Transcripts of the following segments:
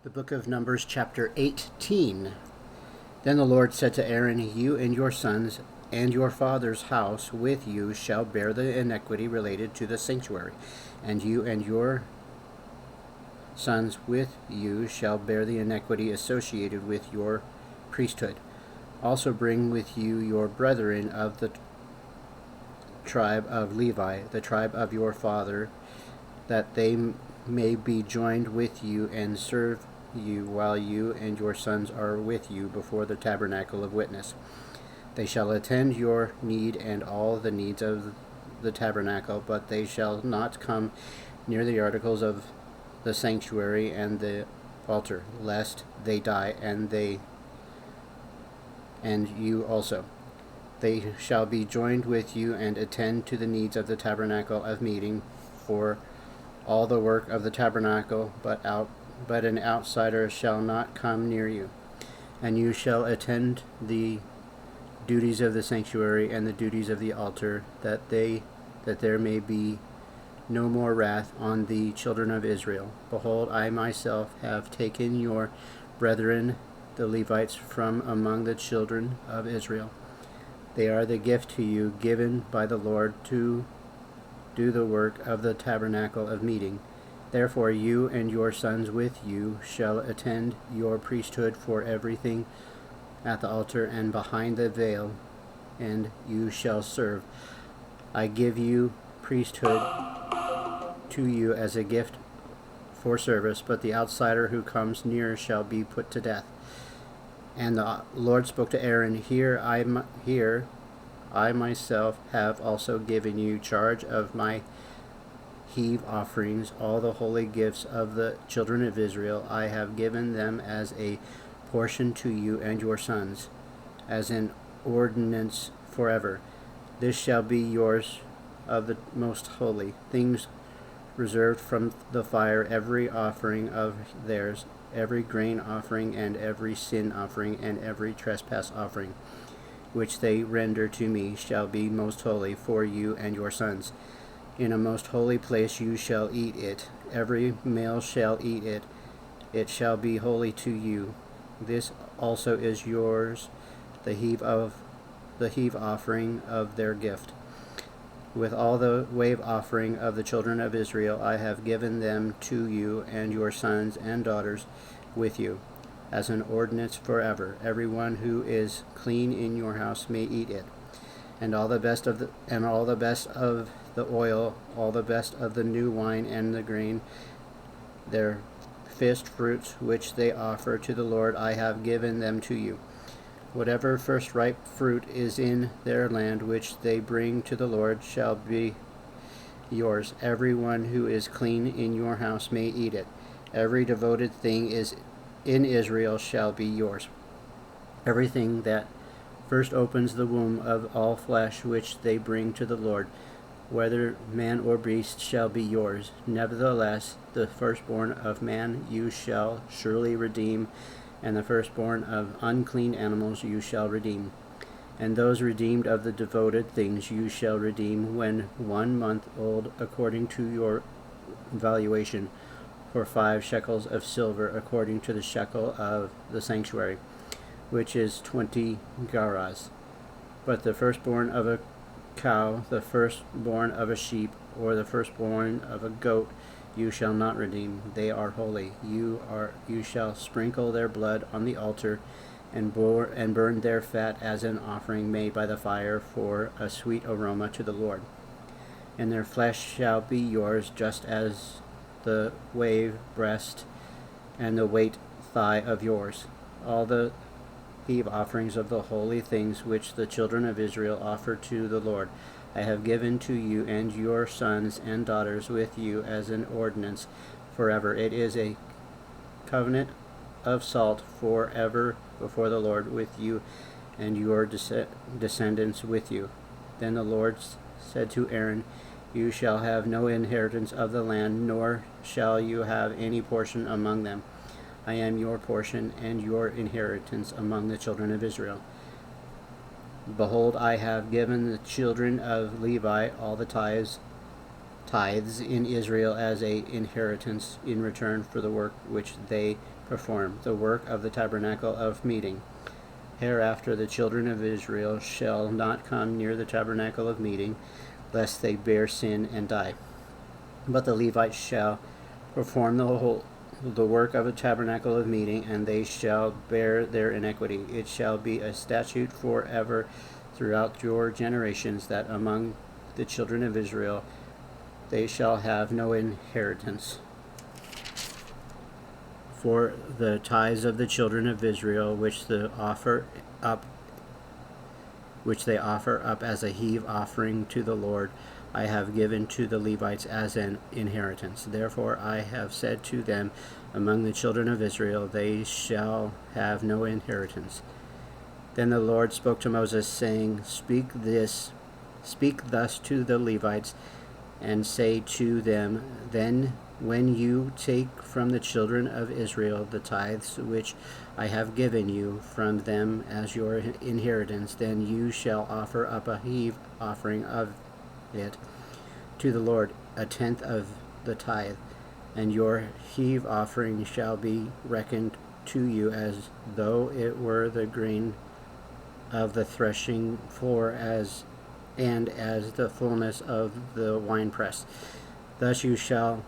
The book of Numbers, chapter 18. Then the Lord said to Aaron, You and your sons and your father's house with you shall bear the iniquity related to the sanctuary, and you and your sons with you shall bear the iniquity associated with your priesthood. Also bring with you your brethren of the tribe of Levi, the tribe of your father, that they may be joined with you and serve you while you and your sons are with you before the tabernacle of witness. They shall attend your need and all the needs of the tabernacle, but they shall not come near the articles of the sanctuary and the altar, lest they die, and you also. They shall be joined with you and attend to the needs of the tabernacle of meeting for all the work of the tabernacle, but an outsider shall not come near you. And you shall attend the duties of the sanctuary and the duties of the altar, that there may be no more wrath on the children of Israel. Behold, I myself have taken your brethren, the Levites, from among the children of Israel. They are the gift to you given by the Lord to do the work of the tabernacle of meeting. Therefore you and your sons with you shall attend your priesthood for everything at the altar and behind the veil, and you shall serve. I give you priesthood to you as a gift for service, but the outsider who comes near shall be put to death. And the Lord spoke to Aaron, Here I myself have also given you charge of my heave offerings, all the holy gifts of the children of Israel. I have given them as a portion to you and your sons, as an ordinance forever. This shall be yours of the most holy things reserved from the fire, every offering of theirs, every grain offering and every sin offering and every trespass offering, which they render to me, shall be most holy for you and your sons. In a most holy place you shall eat it. Every male shall eat it. It shall be holy to you. This also is yours, the heave offering of their gift. With all the wave offering of the children of Israel, I have given them to you and your sons and daughters with you, as an ordinance forever. Everyone who is clean in your house may eat it. And all the best of the oil, all the best of the new wine and the grain, their first fruits which they offer to the Lord, I have given them to you. Whatever first ripe fruit is in their land which they bring to the Lord shall be yours. Everyone who is clean in your house may eat it. Every devoted thing is in Israel shall be yours. Everything that first opens the womb of all flesh which they bring to the Lord, whether man or beast, shall be yours. Nevertheless, the firstborn of man you shall surely redeem, and the firstborn of unclean animals you shall redeem. And those redeemed of the devoted things you shall redeem when 1 month old, according to your valuation, for 5 shekels of silver, according to the shekel of the sanctuary, which is 20 gerahs. But the firstborn of a cow, the firstborn of a sheep, or the firstborn of a goat, you shall not redeem. They are holy. You shall sprinkle their blood on the altar, and burn their fat as an offering made by the fire for a sweet aroma to the Lord. And their flesh shall be yours, just as the wave breast and the weight thigh of yours. All the heave offerings of the holy things which the children of Israel offer to the Lord, I have given to you and your sons and daughters with you as an ordinance forever. It is a covenant of salt forever before the Lord, with you and your descendants with you. Then the Lord said to Aaron, You shall have no inheritance of the land, nor shall you have any portion among them. I am your portion and your inheritance among the children of Israel. Behold, I have given the children of Levi all the tithes tithes in Israel as a inheritance in return for the work which they perform, the work of the tabernacle of meeting. Hereafter the children of Israel shall not come near the tabernacle of meeting, lest they bear sin and die. But the Levites shall perform the work of a tabernacle of meeting, and they shall bear their iniquity. It shall be a statute forever throughout your generations, that among the children of Israel they shall have no inheritance. For the tithes of the children of Israel, which they offer up as a heave offering to the Lord, I have given to the Levites as an inheritance. Therefore I have said to them, among the children of Israel they shall have no inheritance. Then the Lord spoke to Moses, saying, Speak thus to the Levites, and say to them, Then when you take from the children of Israel the tithes which I have given you from them as your inheritance, then you shall offer up a heave offering of it to the Lord, a tenth of the tithe, and your heave offering shall be reckoned to you as though it were the grain of the threshing floor, as the fullness of the winepress. Thus you shall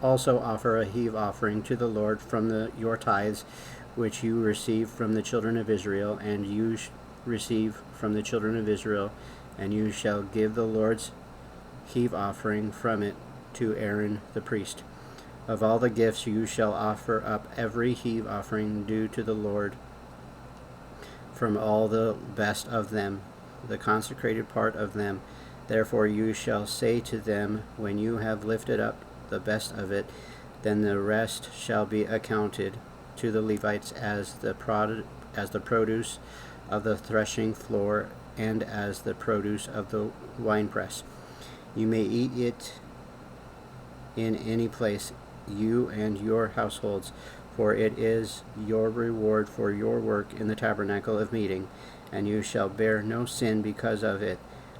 also offer a heave offering to the Lord from your tithes which you receive from the children of Israel, and you receive from the children of Israel, and you shall give the Lord's heave offering from it to Aaron the priest. Of all the gifts you shall offer up every heave offering due to the Lord from all the best of them, the consecrated part of them. Therefore you shall say to them, when you have lifted up the best of it, then the rest shall be accounted to the Levites as the produce of the threshing floor and as the produce of the winepress. You may eat it in any place, you and your households, for it is your reward for your work in the tabernacle of meeting, and you shall bear no sin because of it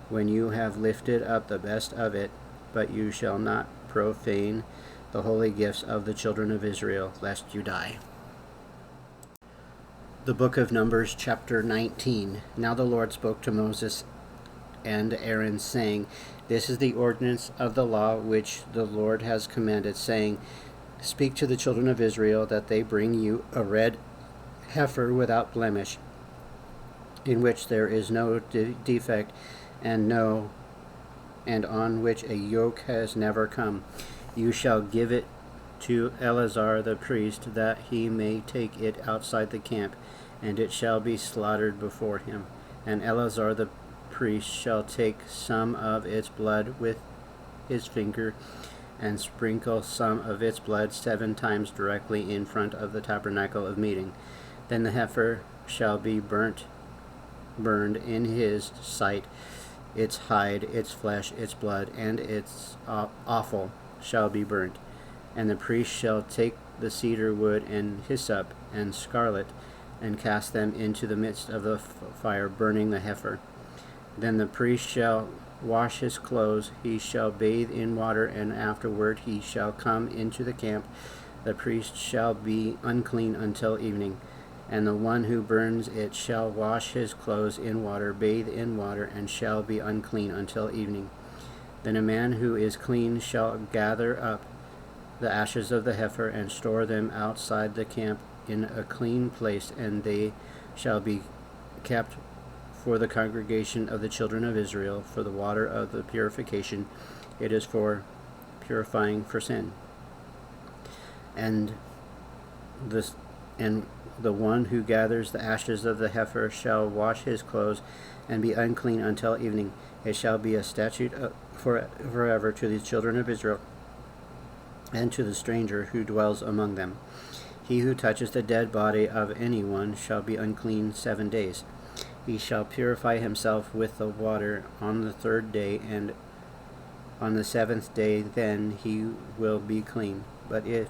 when you have lifted up the best of it, but you shall not profane the holy gifts of the children of Israel, lest you die. The book of Numbers, chapter 19. Now the Lord spoke to Moses and Aaron, saying, This is the ordinance of the law which the Lord has commanded, saying, Speak to the children of Israel that they bring you a red heifer without blemish, in which there is no defect, and on which a yoke has never come. You shall give it to Eleazar the priest, that he may take it outside the camp, and it shall be slaughtered before him. And Eleazar the priest shall take some of its blood with his finger, and sprinkle some of its blood 7 times directly in front of the tabernacle of meeting. Then the heifer shall be burned in his sight. Its hide, its flesh, its blood, and its offal shall be burnt. And the priest shall take the cedar wood and hyssop and scarlet, and cast them into the midst of the fire, burning the heifer. Then the priest shall wash his clothes, he shall bathe in water, and afterward he shall come into the camp. The priest shall be unclean until evening. And the one who burns it shall wash his clothes in water, bathe in water, and shall be unclean until evening. Then a man who is clean shall gather up the ashes of the heifer and store them outside the camp in a clean place, and they shall be kept for the congregation of the children of Israel, for the water of the purification. It is for purifying for sin. And the one who gathers the ashes of the heifer shall wash his clothes and be unclean until evening. It shall be a statute forever to the children of Israel and to the stranger who dwells among them. He who touches the dead body of anyone shall be unclean 7 days. He shall purify himself with the water on the 3rd day, and on the 7th day then he will be clean. But if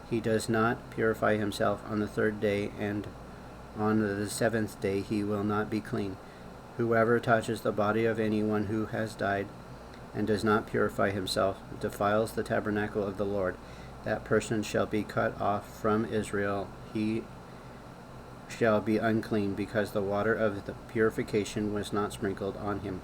he does not purify himself on the 3rd day, and on the 7th day he will not be clean. Whoever touches the body of anyone who has died, and does not purify himself, defiles the tabernacle of the Lord, that person shall be cut off from Israel. He shall be unclean, because the water of the purification was not sprinkled on him.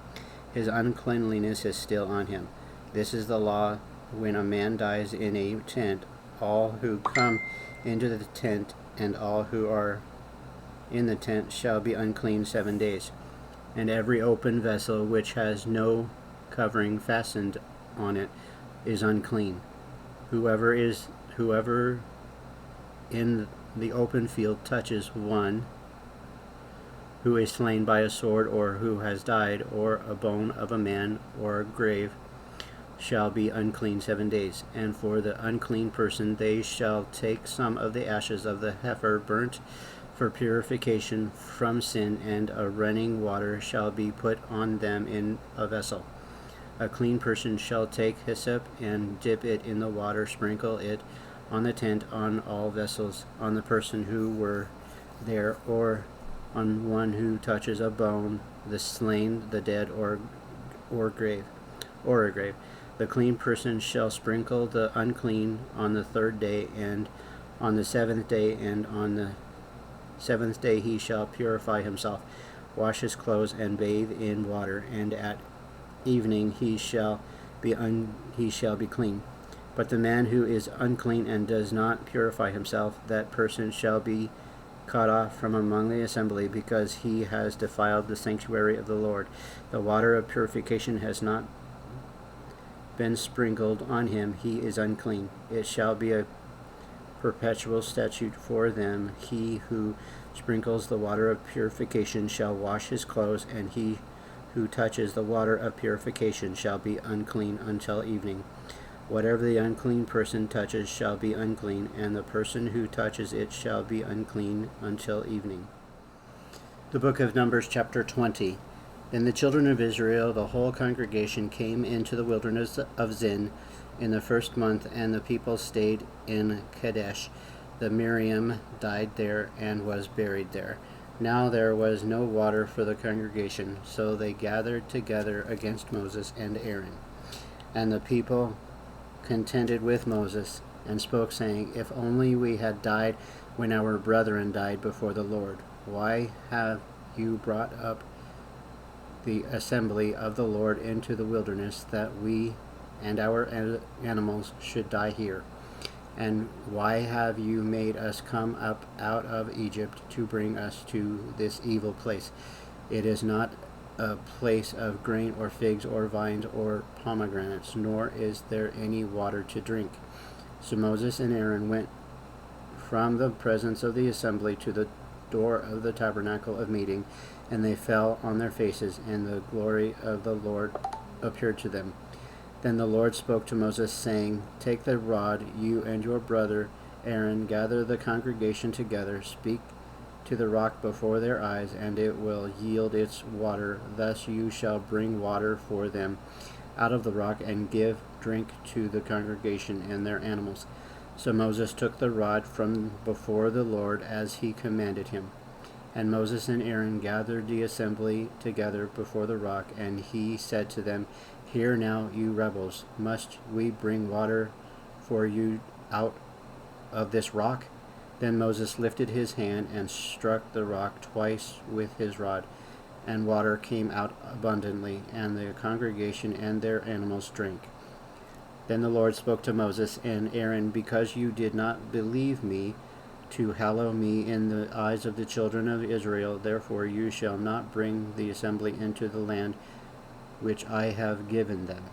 His uncleanliness is still on him. This is the law when a man dies in a tent. All who come into the tent and all who are in the tent shall be unclean 7 days. And every open vessel which has no covering fastened on it is unclean. Whoever in the open field touches one who is slain by a sword, or who has died, or a bone of a man, or a grave, shall be unclean 7 days. And for the unclean person they shall take some of the ashes of the heifer burnt for purification from sin, and a running water shall be put on them in a vessel. A clean person shall take hyssop and dip it in the water, sprinkle it on the tent, on all vessels, on the person who were there, or on one who touches a bone, the slain, the dead, or a grave. The clean person shall sprinkle the unclean on the 3rd day, and on the 7th day, and on the 7th day he shall purify himself, wash his clothes, and bathe in water, and at evening he shall be clean. But the man who is unclean and does not purify himself, that person shall be cut off from among the assembly, because he has defiled the sanctuary of the Lord. The water of purification has not been sprinkled on him, he is unclean. It shall be a perpetual statute for them. He who sprinkles the water of purification shall wash his clothes, and he who touches the water of purification shall be unclean until evening. Whatever the unclean person touches shall be unclean, and the person who touches it shall be unclean until evening. The book of Numbers, chapter 20. Then the children of Israel, the whole congregation, came into the wilderness of Zin in the 1st month, and the people stayed in Kadesh. The Miriam died there and was buried there. Now there was no water for the congregation, so they gathered together against Moses and Aaron. And the people contended with Moses, and spoke, saying, If only we had died when our brethren died before the Lord. Why have you brought up the assembly of the Lord into the wilderness, that we and our animals should die here? And why have you made us come up out of Egypt to bring us to this evil place? It is not a place of grain or figs or vines or pomegranates, nor is there any water to drink. So Moses and Aaron went from the presence of the assembly to the door of the tabernacle of meeting, and they fell on their faces, and the glory of the Lord appeared to them. Then the Lord spoke to Moses, saying, Take the rod, you and your brother Aaron, gather the congregation together, speak to the rock before their eyes, and it will yield its water. Thus you shall bring water for them out of the rock, and give drink to the congregation and their animals. So Moses took the rod from before the Lord as he commanded him. And Moses and Aaron gathered the assembly together before the rock, and he said to them, Hear now, you rebels, must we bring water for you out of this rock? Then Moses lifted his hand and struck the rock twice with his rod, and water came out abundantly, and the congregation and their animals drank. Then the Lord spoke to Moses and Aaron, Because you did not believe me to hallow me in the eyes of the children of Israel, therefore you shall not bring the assembly into the land which I have given them.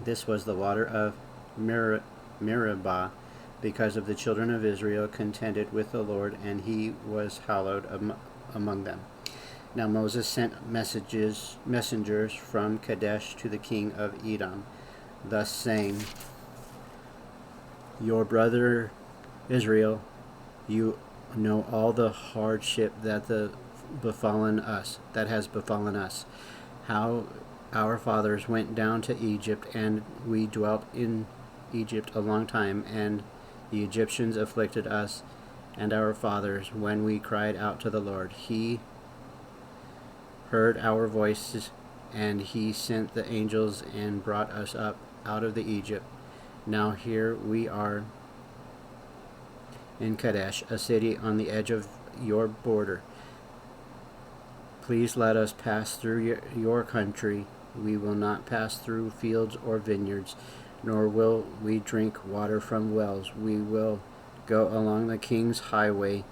This was the water of Meribah, because of the children of Israel contended with the Lord, and he was hallowed among them. Now Moses sent messengers from Kadesh to the king of Edom, thus saying, Your brother Israel, you know all the hardship that has befallen us, how our fathers went down to Egypt, and we dwelt in Egypt a long time, and the Egyptians afflicted us and our fathers when we cried out to the Lord. He heard our voices and he sent the angels and brought us up out of the Egypt. Now here we are in Kadesh, a city on the edge of your border. Please let us pass through your country. We will not pass through fields or vineyards, nor will we drink water from wells. We will go along the king's highway.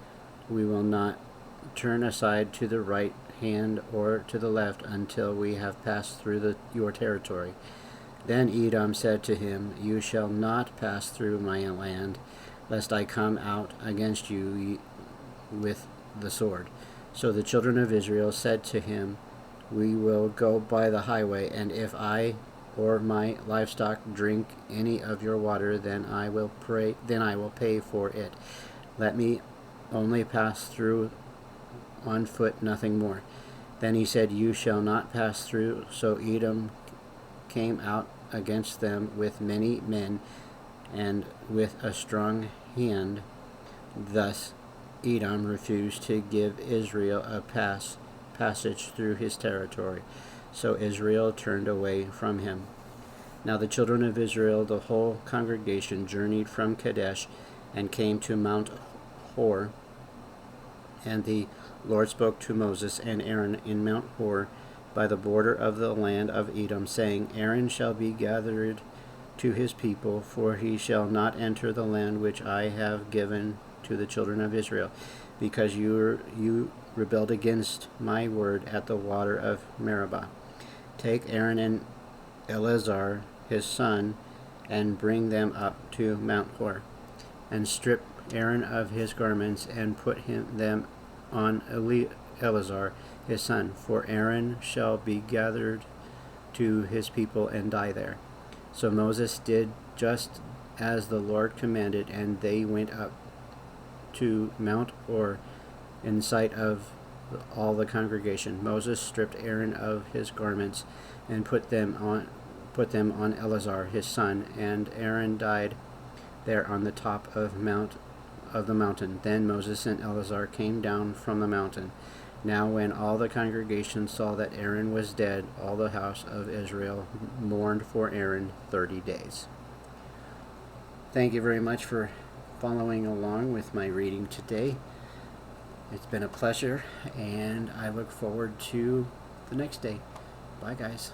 We will not turn aside to the right hand or to the left until we have passed through your territory. Then Edom said to him, You shall not pass through my land, lest I come out against you with the sword. So the children of Israel said to him, We will go by the highway, and if I or my livestock drink any of your water, then I will pay for it. Let me only pass through on foot, nothing more. Then he said, You shall not pass through. So Edom came out against them with many men and with a strong hand. Thus Edom refused to give Israel a passage through his territory. So Israel turned away from him. Now the children of Israel, the whole congregation, journeyed from Kadesh and came to Mount Hor. And the Lord spoke to Moses and Aaron in Mount Hor by the border of the land of Edom, saying, Aaron shall be gathered to his people, for he shall not enter the land which I have given to the children of Israel, because you rebelled against my word at the water of Meribah. Take Aaron and Eleazar his son, and bring them up to Mount Hor, and strip Aaron of his garments, and put them on Eleazar his son, for Aaron shall be gathered to his people and die there. So Moses did just as the Lord commanded, and they went up to Mount Hor in sight of all the congregation. Moses stripped Aaron of his garments and put them on Eleazar his son, and Aaron died there on the top of the mountain. Then Moses and Eleazar came down from the mountain. Now when all the congregation saw that Aaron was dead, all the house of Israel mourned for Aaron 30 days. Thank you very much for following along with my reading today. It's been a pleasure, and I look forward to the next day. Bye, guys.